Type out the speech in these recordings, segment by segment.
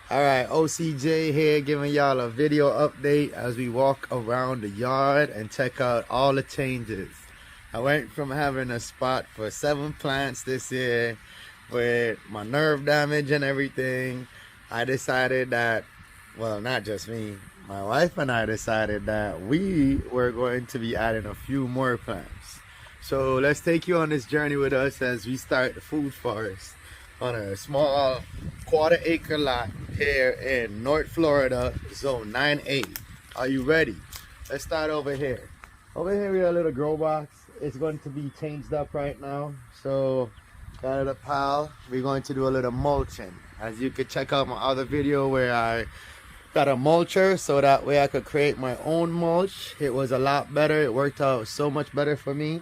All right, OCJ here giving y'all a video update as we walk around the yard and check out all the changes. I went from having a spot for 7 plants this year with my nerve damage and everything. I decided that, well, not just me, my wife and I decided that we were going to be adding a few more plants. So let's take you on this journey with us as we start the food forest on a small quarter-acre lot here in North Florida, zone 9A. Are you ready? Let's start over here. Over here we have a little grow box. It's going to be changed up right now. So got a little pile. We're going to do a little mulching. As you could check out my other video where I got a mulcher so that way I could create my own mulch. It was a lot better. It worked out so much better for me.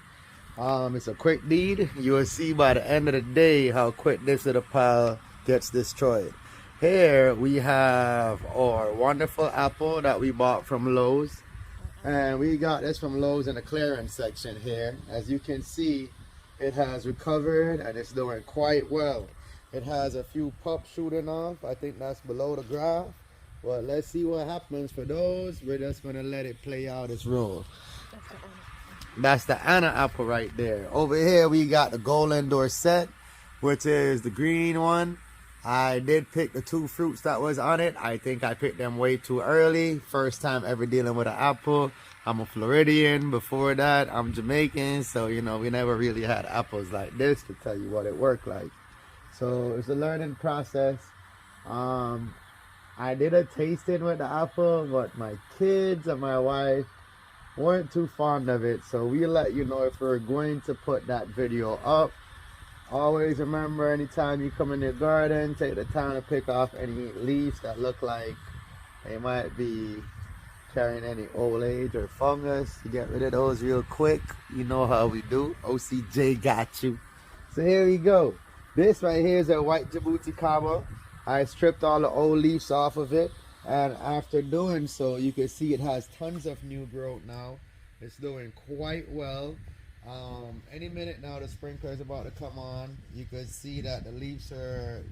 It's a quick deed. You will see by the end of the day how quick this little pile gets destroyed. Here we have our wonderful apple that we bought from Lowe's, and we got this from Lowe's in the clearance section here. As you can see, it has recovered and it's doing quite well. It has a few pups shooting off. I think that's below the graph. Well, let's see what happens for those. We're just gonna let it play out its role. That's the Anna apple right there. Over here we got the Golden Dorset, which is the green one. I did pick the 2 fruits that was on it. I think I picked them way too early. First time ever dealing with an apple. I'm a Floridian. Before that, I'm Jamaican. So, you know, we never really had apples like this to tell you what it worked like. So it's a learning process. I did a tasting with the apple, but my kids and my wife weren't too fond of it, so we'll let you know if we're going to put that video up. Always remember, anytime you come in your garden, take the time to pick off any leaves that look like they might be carrying any old age or fungus. You get rid of those real quick. You know how we do. OCJ got you. So here we go. This right here is a white Jaboticaba. I stripped all the old leaves off of it. And after doing so, you can see it has tons of new growth now. It's doing quite well. Any minute now, the sprinkler is about to come on. You can see that the leaves are,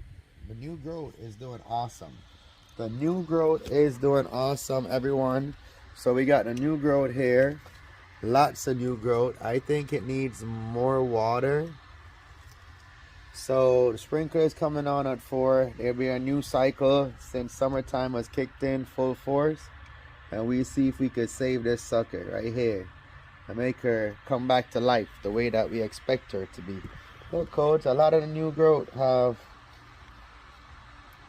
the new growth is doing awesome. The new growth is doing awesome, everyone. So we got the new growth here. Lots of new growth. I think it needs more water. So the sprinkler is coming on at 4. There'll be a new cycle since summertime has kicked in full force, and we see if we could save this sucker right here and make her come back to life the way that we expect her to be. Look, coach, a lot of the new growth have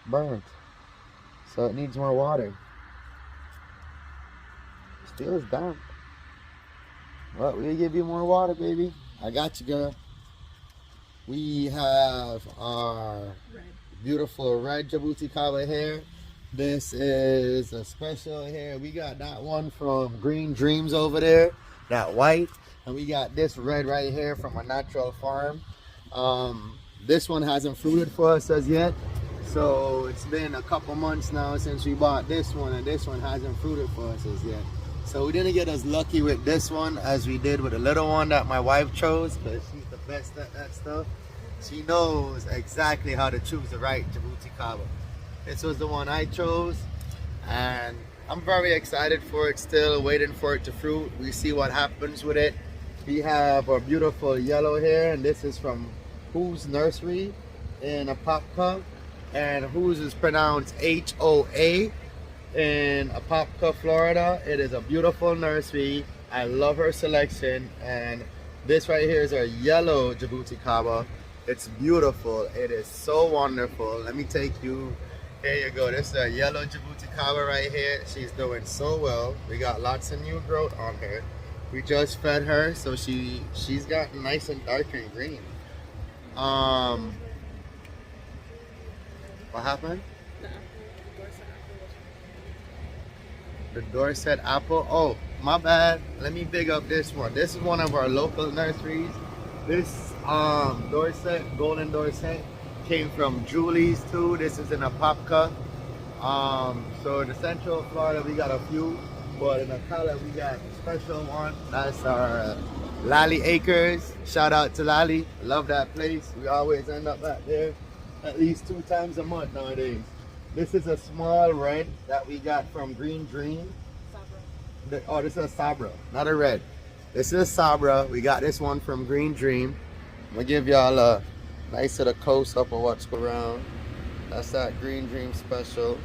burnt, so it needs more water. Still is damp. Well, we'll give you more water, baby. I got you, girl. We have our beautiful red Jaboticaba here. This is a special here. We got that one from Green Dreams over there, that white. And we got this red right here from a natural farm. This one hasn't fruited for us as yet. So it's been a couple months now since we bought this one, and this one hasn't fruited for us as yet. So we didn't get as lucky with this one as we did with the little one that my wife chose, because she's the best at that stuff. She knows exactly how to choose the right Jaboticaba. This was the one I chose, and I'm very excited for it still, waiting for it to fruit. We see what happens with it. We have a beautiful yellow here, and this is from Who's Nursery in Apopka, and Who's is pronounced H-O-A. In Apopka, Florida. It is a beautiful nursery. I love her selection, and this right here is our yellow Jaboticaba. It's beautiful. It is so wonderful. Let me take you. Here you go. This is a yellow Jaboticaba right here. She's doing so well. We got lots of new growth on her. We just fed her, so she's gotten nice and dark and green. What happened? The Dorset apple. Oh, my bad. Let me big up this one. This is one of our local nurseries. This Dorset, Golden Dorset, came from Julie's too. This is in Apopka. So in the Central Florida, we got a few, but in Ocala, we got a special one. That's our Lally Acres. Shout out to Lally. Love that place. We always end up back there at least 2 times a month nowadays. This is a small red that we got from Green Dream. Oh, this is a Sabra, not a red. This is Sabra. We got this one from Green Dream. I'm gonna give y'all a nice little close up of what's going around. That's that Green Dream special.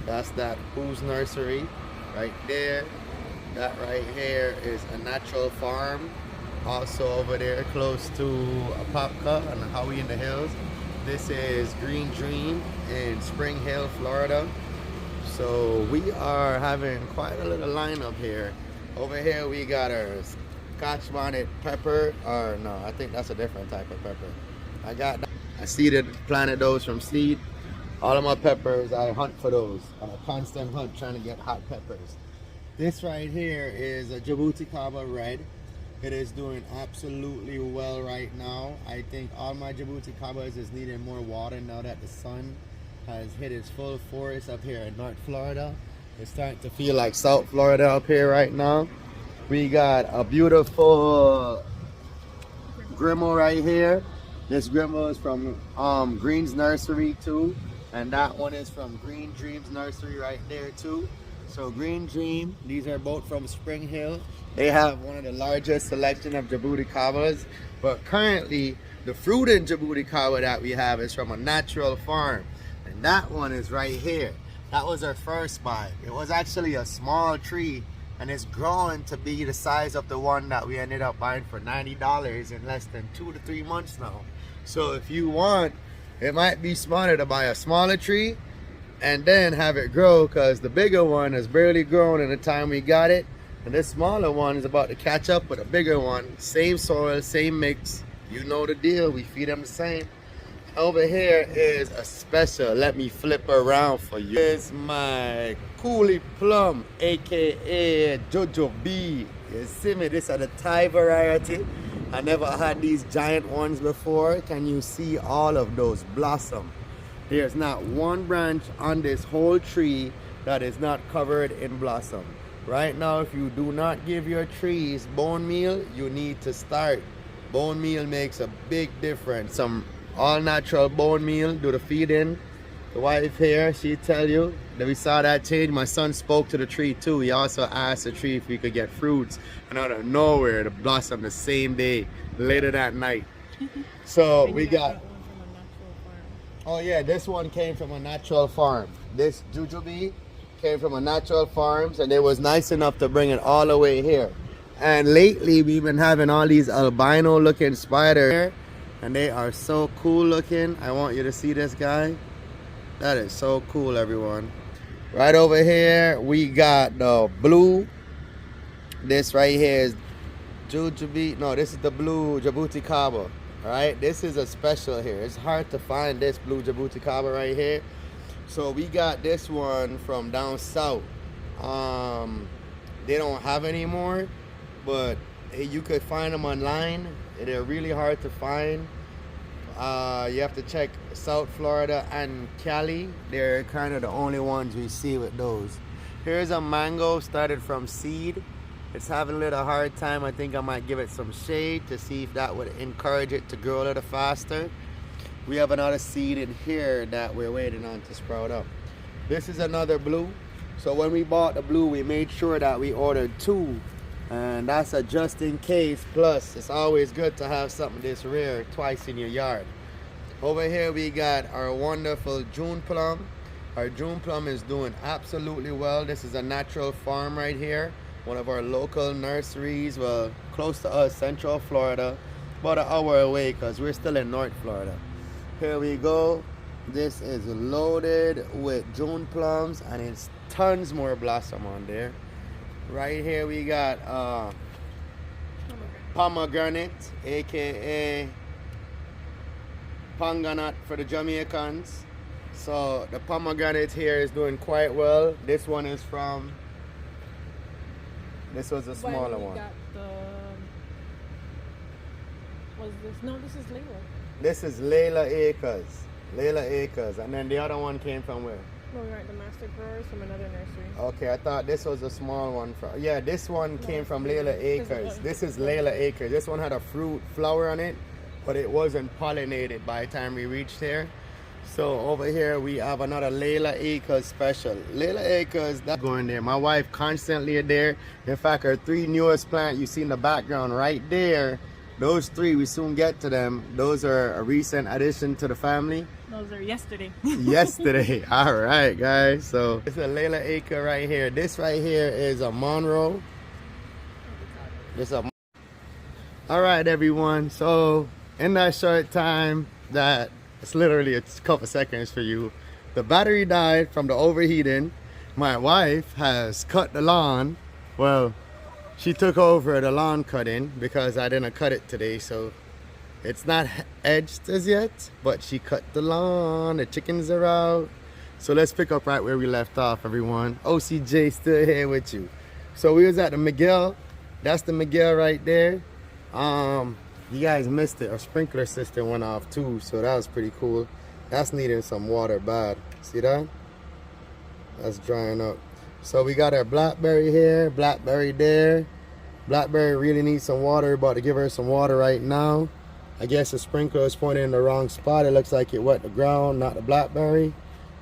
That's that Who's Nursery right there. That right here is a natural farm. Also over there close to Apopka and Howie in the Hills. This is Green Dream in Spring Hill, Florida. So we are having quite a little lineup here. Over here we got our Scotch bonnet pepper, or no, I think that's a different type of pepper. I seeded, planted those from seed. All of my peppers, I hunt for those. On a constant hunt trying to get hot peppers. This right here is a Jaboticaba red. It is doing absolutely well right now. I think all my Jaboticabas is needing more water now that the sun has hit its full force up here in North Florida. It's starting to feel like South Florida up here right now. We got a beautiful Grimo right here. This Grimo is from Green's Nursery too. And that one is from Green Dream's Nursery right there too. So Green Dream, these are both from Spring Hill. They have one of the largest selection of Jaboticabas. But currently, the fruit in Jaboticaba that we have is from a natural farm. And that one is right here. That was our first buy. It was actually a small tree, and it's growing to be the size of the one that we ended up buying for $90 in less than 2 to 3 months now. So if you want, it might be smarter to buy a smaller tree and then have it grow, because the bigger one has barely grown in the time we got it, and this smaller one is about to catch up with a bigger one. Same soil, same mix. You know the deal. We feed them the same. Over here is a special. Let me flip around for you. It's my Coolie Plum, aka Jojo B. You see me? This is the Thai variety. I never had these giant ones before. Can you see all of those blossom? There's not one branch on this whole tree that is not covered in blossom. Right now, if you do not give your trees bone meal, you need to start. Bone meal makes a big difference. Some all natural bone meal, do the feeding. The wife here, she tell you that we saw that change. My son spoke to the tree too. He also asked the tree if we could get fruits, and out of nowhere the blossom the same day, later that night. So we got one from a natural farm. Oh yeah, this one came from a natural farm. This jujube came from a natural farms, and it was nice enough to bring it all the way here. And lately we've been having all these albino looking spiders here, and they are so cool looking. I want you to see this guy. That is so cool, everyone. Right over here we got the blue. This right here is jujube. No, this is the blue Jaboticaba. Alright, this is a special here. It's hard to find this blue Jaboticaba right here. So we got this one from down south. They don't have any more, but you could find them online. They're really hard to find. You have to check South Florida and Cali. They're kind of the only ones we see with those. Here's a mango started from seed. It's having a little hard time. I think I might give it some shade to see if that would encourage it to grow a little faster. We have another seed in here that we're waiting on to sprout up. This is another blue. So when we bought the blue, we made sure that we ordered 2. And that's a just in case. Plus, it's always good to have something this rare twice in your yard. Over here we got our wonderful June plum. Our June plum is doing absolutely well. This is a natural farm right here. One of our local nurseries, well, close to us, Central Florida. About an hour away because we're still in North Florida. Here we go. This is loaded with June plums, and it's tons more blossom on there. Right here we got pomegranate, aka panganut for the Jamaicans. So the pomegranate here is doing quite well. This one is from, this was a smaller one. Got the, was this? No, this is Layla. This is Layla Acres. Layla Acres. And then the other one came from where? No, we got the master growers from another nursery. Okay, I thought this was a small one. Yeah, this one came from Layla Acres. This is Layla Acres. This one had a fruit flower on it, but it wasn't pollinated by the time we reached here. So over here we have another Layla Acres special. Layla Acres, that's going there. My wife constantly there. In fact, her 3 newest plants you see in the background right there, those 3, we soon get to them. Those are a recent addition to the family. Those are yesterday. Yesterday. All right, guys. So it's a Layla Acre right here. This right here is a Monroe. All right, everyone. So in that short time that it's literally a couple seconds for you, the battery died from the overheating. My wife has cut the lawn. Well, she took over the lawn cutting because I didn't cut it today, so it's not edged as yet, but she cut the lawn. The chickens are out. So let's pick up right where we left off, everyone. OCJ still here with you. So we was at the McGill. That's the McGill right there. You guys missed it. Our sprinkler system went off too, so that was pretty cool. That's needing some water bad. See that? That's drying up. So we got our blackberry here, blackberry there. Blackberry really needs some water. About to give her some water right now. I guess the sprinkler is pointing in the wrong spot. It looks like it wet the ground, not the blackberry.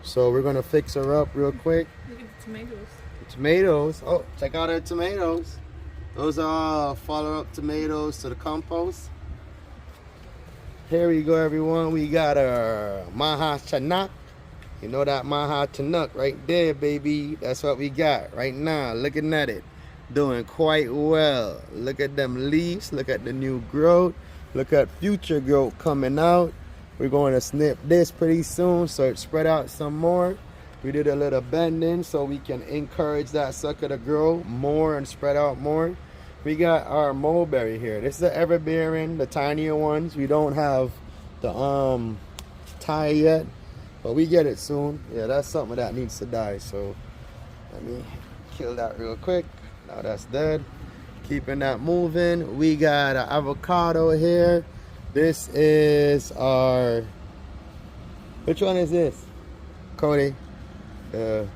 So we're gonna fix her up real quick. Look at the tomatoes. The tomatoes. Oh, check out our tomatoes. Those are follow-up tomatoes to the compost. Here we go, everyone. We got our Maha Chinook. You know that Maha Chinook right there, baby. That's what we got right now. Looking at it. Doing quite well. Look at them leaves. Look at the new growth. Look at future growth coming out. We're going to snip this pretty soon so it spread out some more. We did a little bending so we can encourage that sucker to grow more and spread out more. We got our mulberry here. This is the ever-bearing, the tinier ones. We don't have the tie yet, but we get it soon. Yeah, that's something that needs to die. So let me kill that real quick. Now that's dead. Keeping that moving. We got an avocado here. This is our, which one is this, Cody? Oh,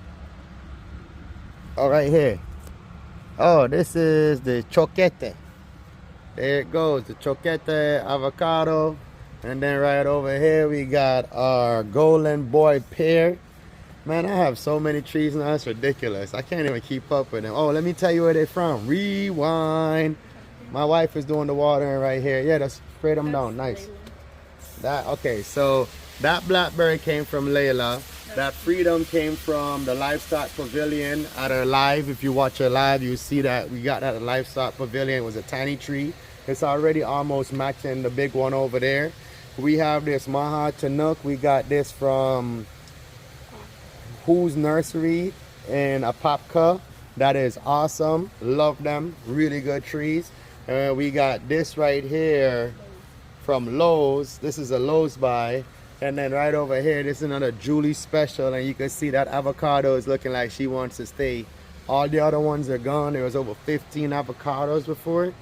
right here. Oh, this is the choquete. There it goes, the choquete avocado. And then right over here we got our golden boy pear. Man, I have so many trees now, it's ridiculous. I can't even keep up with them. Oh, let me tell you where they're from. Rewind. My wife is doing the watering right here. Yeah, that's spray them down. Nice. That okay, so that blackberry came from Layla. That freedom came from the livestock pavilion at our live. If you watch our live, you see that we got that at the livestock pavilion. It was a tiny tree. It's already almost matching the big one over there. We have this Maha Chinook. We got this from Who's Nursery in Apopka. That is awesome. Love them. Really good trees. We got this right here from Lowe's. This is a Lowe's buy. And then right over here, this is another Julie special. And you can see that avocado is looking like she wants to stay. All the other ones are gone. There was over 15 avocados before.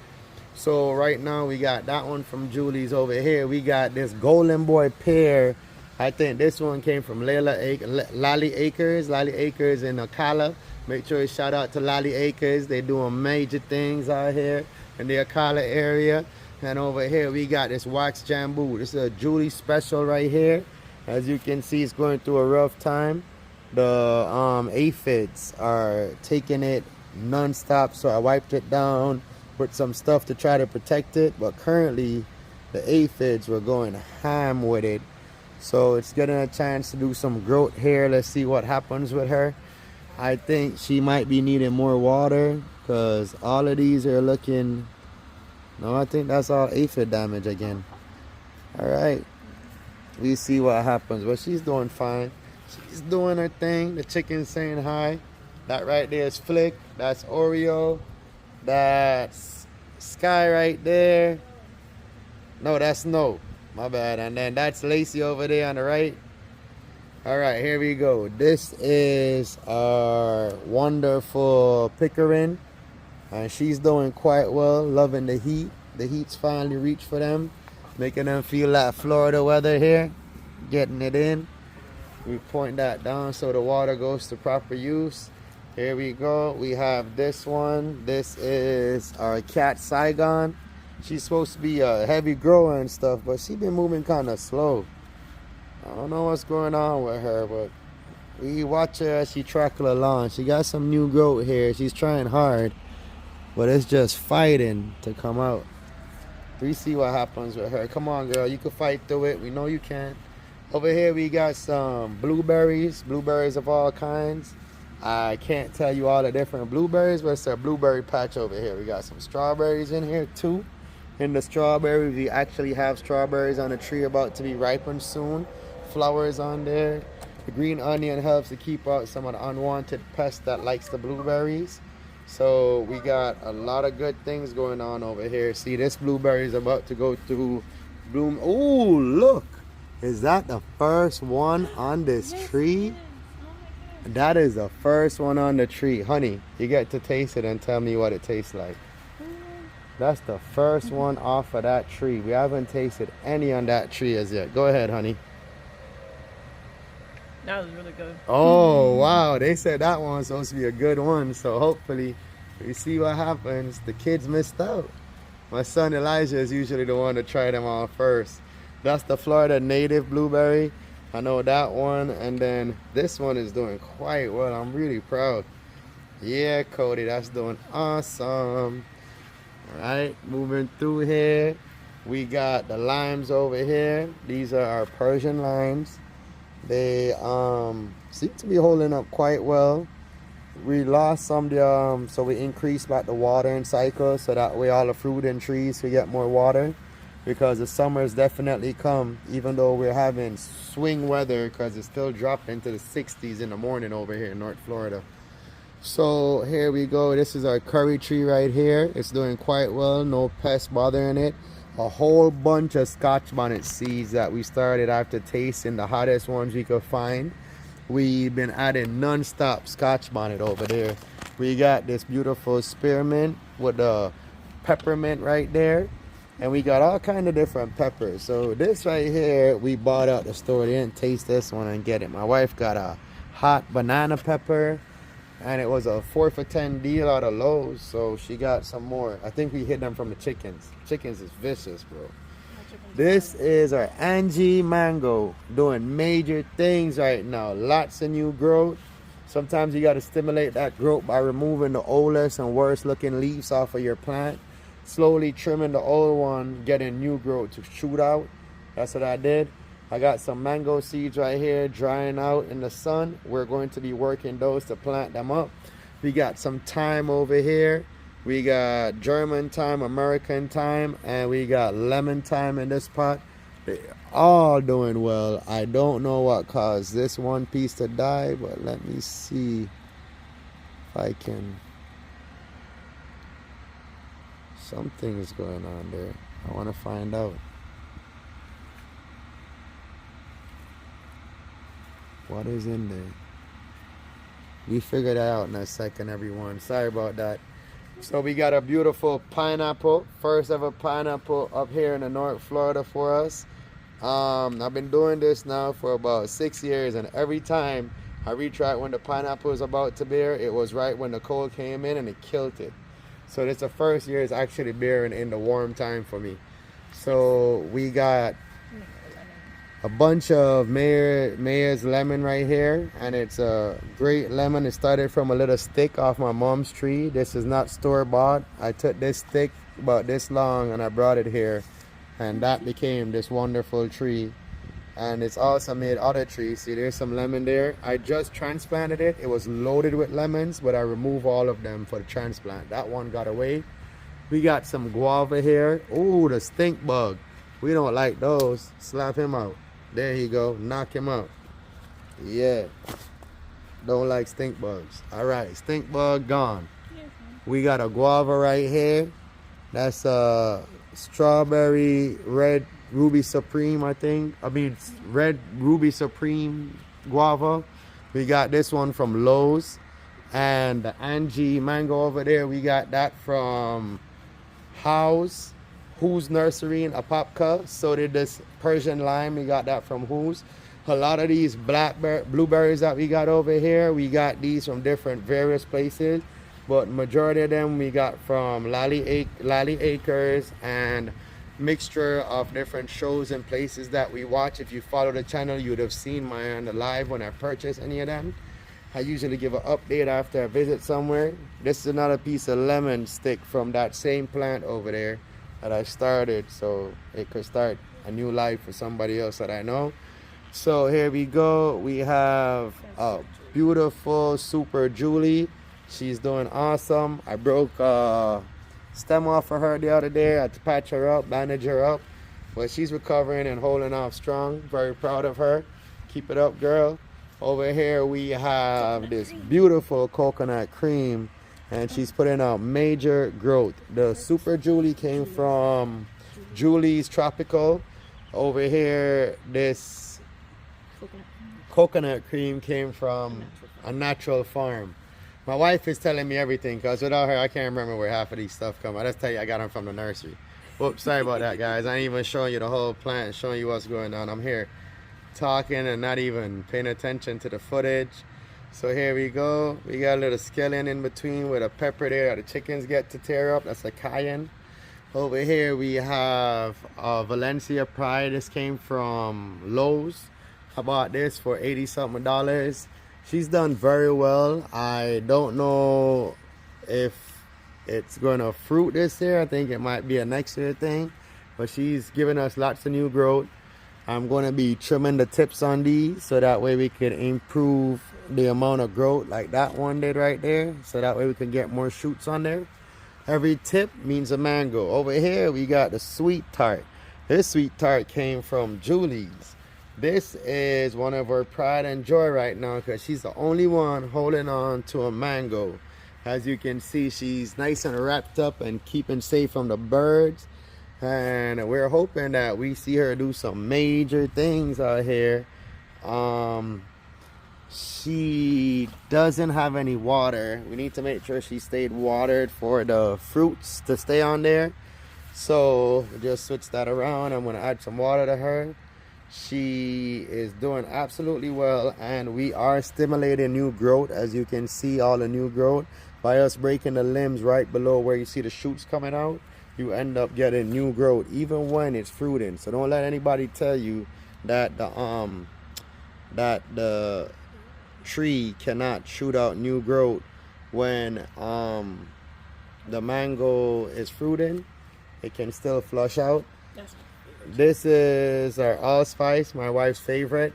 So right now we got that one from Julie's over here. We got this golden boy pear. I think this one came from Lally Acres. Lally Acres in Ocala. Make sure you shout out to Lally Acres. They're doing major things out here in the Ocala area. And over here we got this wax jambu. This is a Julie special right here. As you can see, it's going through a rough time. The aphids are taking it non-stop, so I wiped it down with some stuff to try to protect it. But currently the aphids were going ham with it. So it's getting a chance to do some growth here. Let's see what happens with her. I think she might be needing more water because all of these are looking. No, I think that's all aphid damage again. All right. We see what happens. But she's doing fine. She's doing her thing. The chicken's saying hi. That right there is Flick. That's Oreo. That's Sky right there. No, that's No. My bad. And then that's Lacey over there on the right. All right, here we go. This is our wonderful Pickering. And she's doing quite well, loving the heat. The heat's finally reached for them, making them feel like Florida weather here, getting it in. We point that down so the water goes to proper use. Here we go. We have this one. This is our cat Saigon. She's supposed to be a heavy grower and stuff, but she's been moving kind of slow. I don't know what's going on with her, but we watch her as she trickle along. She got some new growth here. She's trying hard, but it's just fighting to come out. We see what happens with her. Come on, girl. You can fight through it. We know you can. Over here, we got some blueberries. Blueberries of all kinds. I can't tell you all the different blueberries, but it's a blueberry patch over here. We got some strawberries in here, too. In the strawberries, we actually have strawberries on a tree about to be ripened soon. Flowers on there. The green onion helps to keep out some of the unwanted pests that likes the blueberries. So we got a lot of good things going on over here. See, this blueberry is about to go through bloom. Oh, look. Is that the first one on this tree? That is the first one on the tree. Honey, you get to taste it and tell me what it tastes like. That's the first one off of that tree. We haven't tasted any on that tree as yet. Go ahead, honey. That was really good. Oh, wow. They said that one was supposed to be a good one. So hopefully we see what happens. The kids missed out. My son Elijah is usually the one to try them all first. That's the Florida native blueberry. I know that one. And then this one is doing quite well. I'm really proud. Yeah, Cody, that's doing awesome. All right, moving through here. We got the limes over here. These are our Persian limes. They seem to be holding up quite well. We lost some so we increased back the watering cycle so that way all the fruit and trees can get more water, because the summer's definitely come, even though we're having swing weather because it's still dropping into the 60s in the morning over here in North Florida. So here we go. This is our curry tree right here. It's doing quite well. No pests bothering it. A whole bunch of Scotch bonnet seeds that we started after tasting the hottest ones we could find. We've been adding non-stop Scotch bonnet over there. We got this beautiful spearmint with the peppermint right there. And we got all kind of different peppers. So this right here, we bought out the store. They didn't taste this one and get it. My wife got a hot banana pepper. And it was a 4 for $10 deal out of Lowe's, so she got some more. I think we hid them from the chickens. Chickens is vicious, bro. This is our Angie mango doing major things right now. Lots of new growth. Sometimes you got to stimulate that growth by removing the oldest and worst looking leaves off of your plant. Slowly trimming the old one, getting new growth to shoot out. That's what I did. I got some mango seeds right here drying out in the sun. We're going to be working those to plant them up. We got some thyme over here. We got German thyme, American thyme, and we got lemon thyme in this pot. They're all doing well. I don't know what caused this one piece to die, but let me see if I can. Something is going on there. I want to find out. What is in there? We figure that out in a second, everyone. Sorry about that. So we got a beautiful pineapple. First ever pineapple up here in the North Florida for us. I've been doing this now for about 6 years, and every time I reach right when the pineapple is about to bear, it was right when the cold came in and it killed it. So this the first year it's actually bearing in the warm time for me. So we got a bunch of Mayer's lemon right here, and it's a great lemon. It started from a little stick off my mom's tree. This is not store-bought. I took this stick about this long and I brought it here, and that became this wonderful tree. And it's also made other trees. See, there's some lemon there. I just transplanted it. It was loaded with lemons, but I removed all of them for the transplant. That one got away. We got some guava here. Ooh, the stink bug. We don't like those. Slap him out. There you go. Knock him out. Yeah. Don't like stink bugs. All right. Stink bug gone. We got a guava right here. That's a strawberry red ruby supreme, I think. I mean, red ruby supreme guava. We got this one from Lowe's. And the Angie mango over there, we got that from Who's Nursery in Apopka. So did this Persian lime. We got that from Who's. A lot of these blueberries that we got over here, we got these from different various places, but majority of them we got from Lally Acres and mixture of different shows and places that we watch. If you follow the channel, you would have seen my on the live when I purchase any of them. I usually give an update after I visit somewhere. This is another piece of lemon stick from that same plant over there that I started, so it could start a new life for somebody else that I know. So here we go. We have a beautiful Super Julie. She's doing awesome. I broke a stem off of her the other day. I had to patch her up, bandage her up, but she's recovering and holding off strong. Very proud of her. Keep it up, girl. Over here we have this beautiful coconut cream, and she's putting out major growth. The Super Julie came from Julie's Tropical. Over here, this coconut cream came from a natural farm. My wife is telling me everything, because without her I can't remember where half of these stuff come. I just tell you I got them from the nursery. Whoops, sorry about that, guys. I ain't even showing you the whole plant, showing you what's going on. I'm here talking and not even paying attention to the footage. So here we go. We got a little skillet in between with a pepper there that the chickens get to tear up. That's a cayenne. Over here we have Valencia Pride. This came from Lowe's. I bought this for $80-something. She's done very well. I don't know if it's going to fruit this year. I think it might be a next year thing, but she's giving us lots of new growth. I'm going to be trimming the tips on these so that way we can improve the amount of growth like that one did right there, so that way we can get more shoots on there. Every tip means a mango. Over here we got the sweet tart. This sweet tart came from Julie's. This is one of her pride and joy right now, because she's the only one holding on to a mango. As you can see, she's nice and wrapped up and keeping safe from the birds. And we're hoping that we see her do some major things out here. She doesn't have any water. We need to make sure she stayed watered for the fruits to stay on there. So just switch that around. I'm going to add some water to her. She is doing absolutely well, and we are stimulating new growth. As you can see, all the new growth by us breaking the limbs right below where you see the shoots coming out. You end up getting new growth even when it's fruiting. So don't let anybody tell you that the tree cannot shoot out new growth when the mango is fruiting. It can still flush out. This is our allspice, my wife's favorite.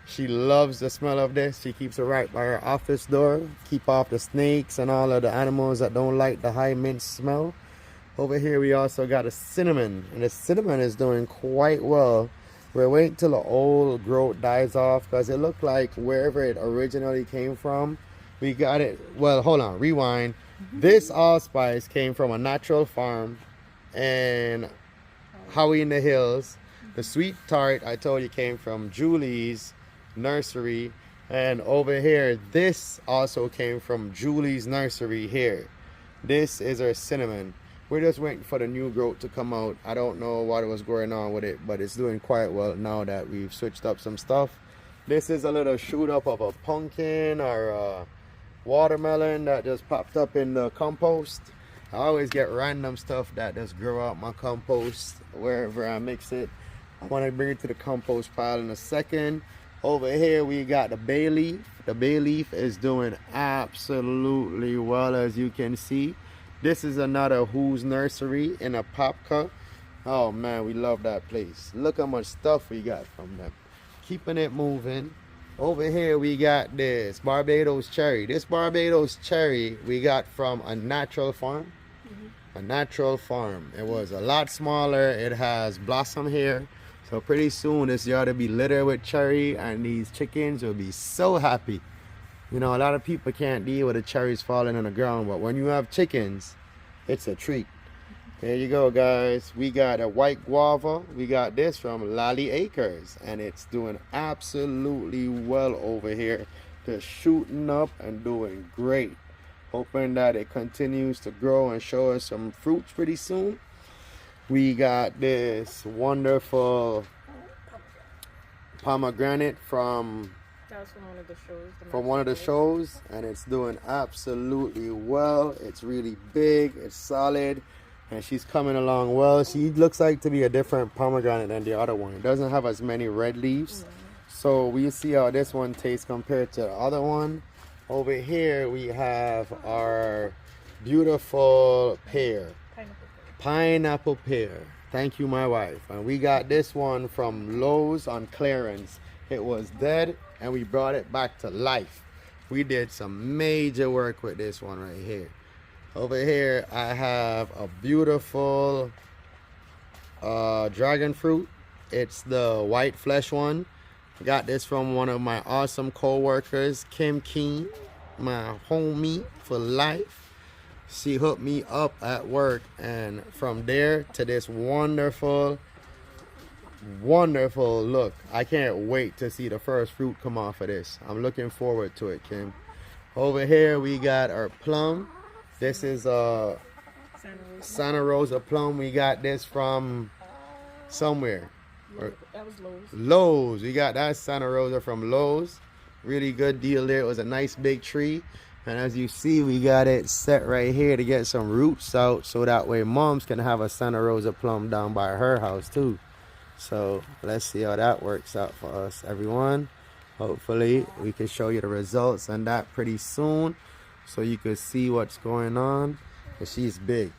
She loves the smell of this. She keeps it right by her office door. Keep off the snakes and all of the animals that don't like the high mint smell. Over here we also got a cinnamon, and the cinnamon is doing quite well. We're waiting till the old growth dies off, because it looked like wherever it originally came from, we got it. Well, hold on, rewind. This allspice came from a natural farm in Howie in the Hills. The sweet tart I told you came from Julie's Nursery, and over here this also came from Julie's Nursery here. This is our cinnamon. We're just waiting for the new growth to come out. I don't know what was going on with it, but it's doing quite well now that we've switched up some stuff. This is a little shoot up of a pumpkin or a watermelon that just popped up in the compost. I always get random stuff that just grow out my compost wherever I mix it. I want to bring it to the compost pile in a second. Over here we got the bay leaf. The bay leaf is doing absolutely well, as you can see. This is another Who's Nursery in a Popka. Oh man, we love that place. Look how much stuff we got from them. Keeping it moving. Over here we got this Barbados cherry. This Barbados cherry we got from a natural farm. A natural farm. It was a lot smaller. It has blossom here. So pretty soon this yard will be littered with cherry, and these chickens will be so happy. You know, a lot of people can't deal with the cherries falling on the ground, but when you have chickens, it's a treat. There you go, guys. We got a white guava. We got this from Lally Acres, and it's doing absolutely well over here. Just shooting up and doing great. Hoping that it continues to grow and show us some fruits pretty soon. We got this wonderful pomegranate from one of the shows, and it's doing absolutely well. It's really big, it's solid, and she's coming along well. She looks like to be a different pomegranate than the other one. It doesn't have as many red leaves. So we see how this one tastes compared to the other one. Over here we have our beautiful pear. Pineapple pear. Thank you, my wife. And we got this one from Lowe's on clearance. It was dead and we brought it back to life. We did some major work with this one right here. Over here I have a beautiful dragon fruit. It's the white flesh one. Got this from one of my awesome co-workers, Kim Keen, my homie for life. She hooked me up at work, and from there to this wonderful look. I can't wait to see the first fruit come off of this. I'm looking forward to it, Kim. Over here we got our plum. This is a Santa Rosa plum. We got this from somewhere. That was Lowe's. Lowe's. We got that Santa Rosa from Lowe's. Really good deal there. It was a nice big tree. And as you see, we got it set right here to get some roots out, so that way moms can have a Santa Rosa plum down by her house too. So let's see how that works out for us, everyone. Hopefully we can show you the results and that pretty soon, so you can see what's going on. But she's big.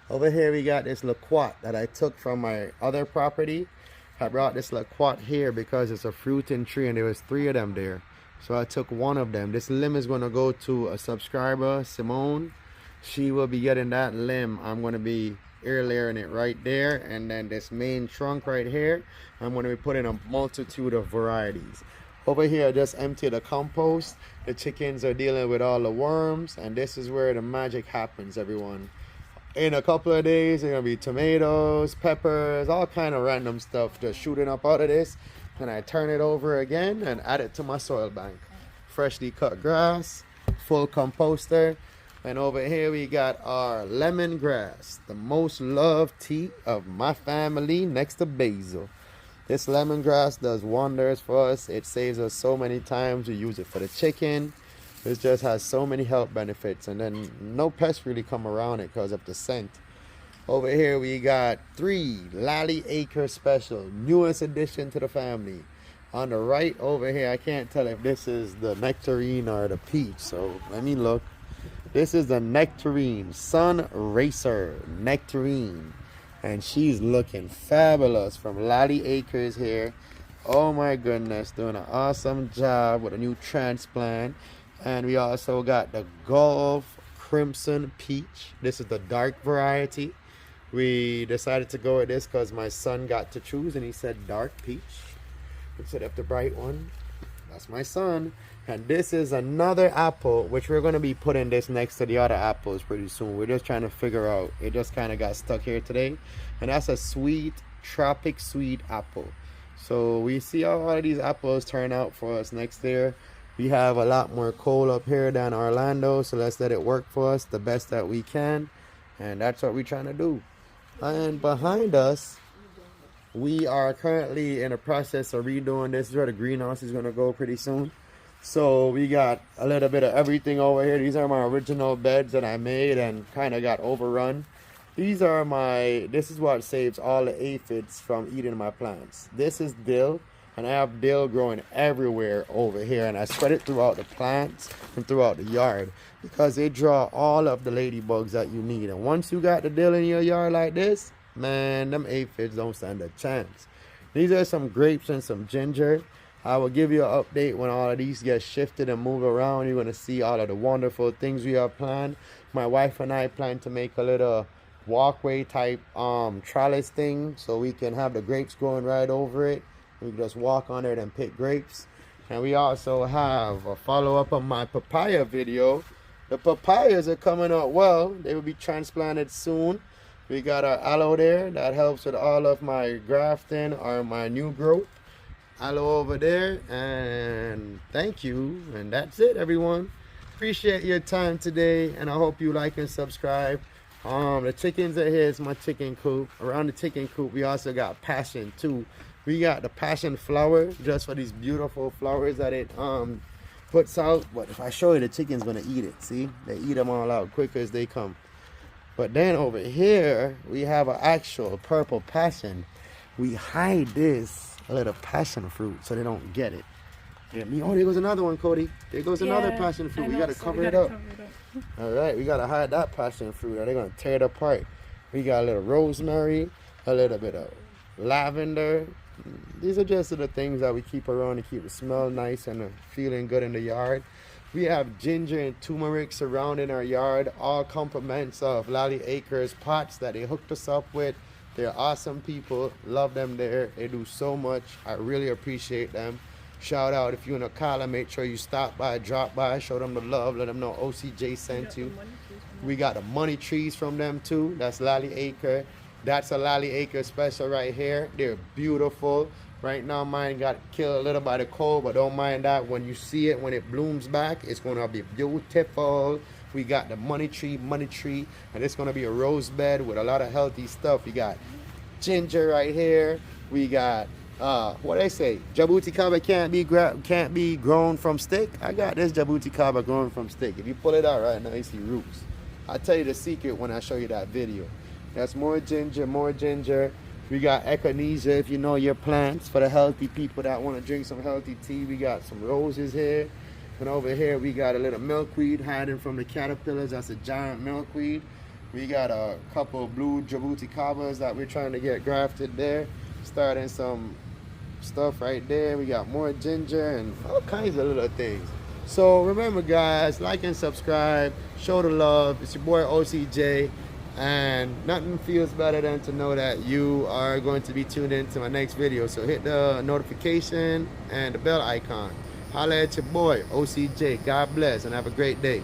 Over here we got this loquat that I took from my other property. I brought this loquat here because it's a fruiting tree and there was 3 of them there. So I took one of them. This limb is going to go to a subscriber, Simone. She will be getting that limb. I'm going to be air layering it right there. And then this main trunk right here, I'm going to be putting a multitude of varieties. Over here I just emptied the compost. The chickens are dealing with all the worms. And this is where the magic happens, everyone. In a couple of days, there's going to be tomatoes, peppers, all kind of random stuff just shooting up out of this. And I turn it over again and add it to my soil bank. Freshly cut grass, full composter. And over here we got our lemongrass, the most loved tea of my family next to basil. This lemongrass does wonders for us. It saves us so many times. We use it for the chicken. This just has so many health benefits, and then no pests really come around it because of the scent. Over here we got 3 Lally Acre Special, newest addition to the family. On the right over here, I can't tell if this is the nectarine or the peach, so let me look. This is the nectarine, Sun Racer nectarine, and she's looking fabulous from Lally Acres here. Oh my goodness, doing an awesome job with a new transplant. And we also got the Gulf Crimson Peach. This is the dark variety. We decided to go with this because my son got to choose and he said dark peach instead of the bright one. That's my son. And this is another apple, which we're going to be putting this next to the other apples pretty soon. We're just trying to figure out. It just kind of got stuck here today. And that's a sweet, tropic sweet apple. So we see how all of these apples turn out for us next year. We have a lot more cold up here than Orlando, so let's let it work for us the best that we can. And that's what we're trying to do. And behind us, we are currently in the process of redoing this. This is where the greenhouse is going to go pretty soon. So we got a little bit of everything over here. These are my original beds that I made and kind of got overrun. This is what saves all the aphids from eating my plants. This is dill. And I have dill growing everywhere over here, and I spread it throughout the plants and throughout the yard because they draw all of the ladybugs that you need. And once you got the dill in your yard like this, man, them aphids don't stand a chance. These are some grapes and some ginger. I will give you an update when all of these get shifted and move around. You're going to see all of the wonderful things we have planned. My wife and I plan to make a little walkway type trellis thing so we can have the grapes growing right over it. We can just walk on it and pick grapes. And we also have a follow-up on my papaya video. The papayas are coming out well. They will be transplanted soon. We got our aloe there that helps with all of my grafting or my new growth. Aloe over there. And thank you. And that's it, everyone. Appreciate your time today. And I hope you like and subscribe. The chickens are here. It's my chicken coop. Around the chicken coop, we also got passion too. We got the passion flower just for these beautiful flowers that it puts out. But if I show you, the chicken's gonna eat it. See, they eat them all out quick as they come. But then over here, we have an actual purple passion. We hide this little passion fruit so they don't get it. Yeah, me. Oh, there goes another one, Cody. There goes another passion fruit. We gotta cover it up. All right, we gotta hide that passion fruit, or they're gonna tear it apart. We got a little rosemary, a little bit of lavender. These are just the things that we keep around to keep it smell nice and feeling good in the yard. We have ginger and turmeric surrounding our yard, all compliments of Lally Acres pots that they hooked us up with. They're awesome people. Love them there. They do so much. I really appreciate them. Shout out if you're in Ocala, make sure you stop by, drop by, show them the love, let them know OCJ sent you. We got the money trees from them too. That's Lally Acre. That's a Lally Acre special right here. They're beautiful. Right now mine got killed a little by the cold, but don't mind that. When you see it, when it blooms back, it's gonna be beautiful. We got the money tree, and it's gonna be a rose bed with a lot of healthy stuff. We got ginger right here. We got what I say, Jaboticaba can't be grown from stick. I got this Jaboticaba growing from stick. If you pull it out right now, you see roots. I'll tell you the secret when I show you that video. That's more ginger, more ginger. We got echinacea if you know your plants, for the healthy people that want to drink some healthy tea. We got some roses here. And over here we got a little milkweed hiding from the caterpillars. That's a giant milkweed. We got a couple of blue Jaboticabas that we're trying to get grafted there. Starting some stuff right there. We got more ginger and all kinds of little things. So remember guys, like and subscribe, show the love. It's your boy OCJ, and nothing feels better than to know that you are going to be tuned in to my next video. So hit the notification and the bell icon. Holla at your boy OCJ. God bless and have a great day.